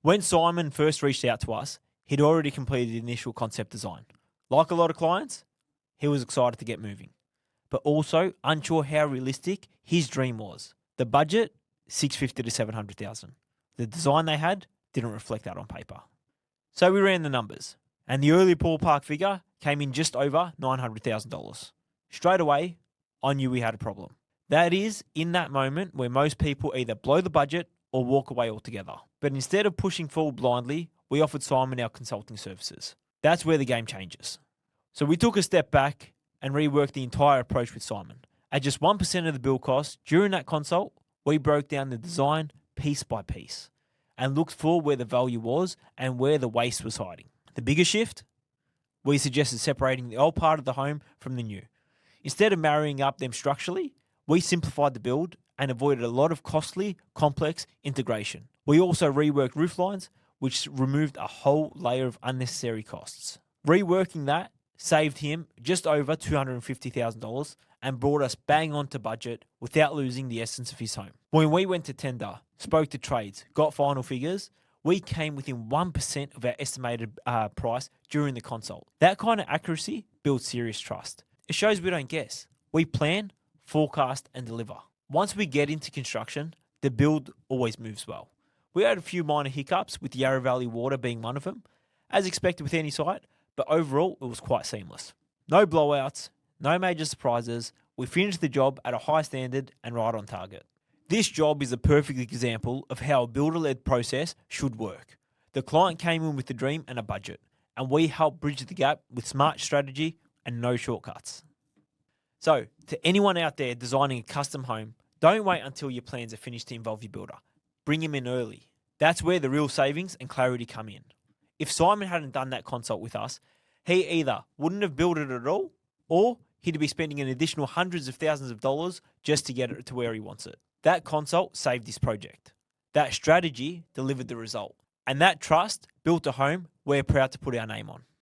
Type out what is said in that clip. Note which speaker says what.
Speaker 1: When Simon first reached out to us, he'd already completed the initial concept design. Like a lot of clients, he was excited to get moving, but also unsure how realistic his dream was. The budget, $650,000 to $700,000. The design they had didn't reflect that on paper. So we ran the numbers, and the early ballpark figure came in just over $900,000. Straight away, I knew we had a problem. That is, in that moment where most people either blow the budget or walk away altogether. But instead of pushing forward blindly, we offered Simon our consulting services. That's where the game changes. So we took a step back and reworked the entire approach with Simon. At just 1% of the bill cost, during that consult, we broke down the design piece by piece and looked for where the value was and where the waste was hiding. The bigger shift? We suggested separating the old part of the home from the new. Instead of marrying up them structurally, we simplified the build and avoided a lot of costly, complex integration. We also reworked roof lines, which removed a whole layer of unnecessary costs. Reworking that saved him just over $250,000 and brought us bang on to budget without losing the essence of his home. When we went to tender, spoke to trades, got final figures, we came within 1% of our estimated price during the consult. That kind of accuracy builds serious trust. It shows we don't guess. We plan, forecast, and deliver. Once we get into construction, the build always moves well. We had a few minor hiccups, with Yarra Valley Water being one of them, as expected with any site, but overall it was quite seamless. No blowouts, no major surprises. We finished the job at a high standard and right on target. This job is a perfect example of how a builder-led process should work. The client came in with a dream and a budget, and we helped bridge the gap with smart strategy and no shortcuts. So, to anyone out there designing a custom home, don't wait until your plans are finished to involve your builder. Bring him in early. That's where the real savings and clarity come in. If Simon hadn't done that consult with us, he either wouldn't have built it at all, or he'd be spending an additional hundreds of thousands of dollars just to get it to where he wants it. That consult saved his project. That strategy delivered the result. And that trust built a home we're proud to put our name on.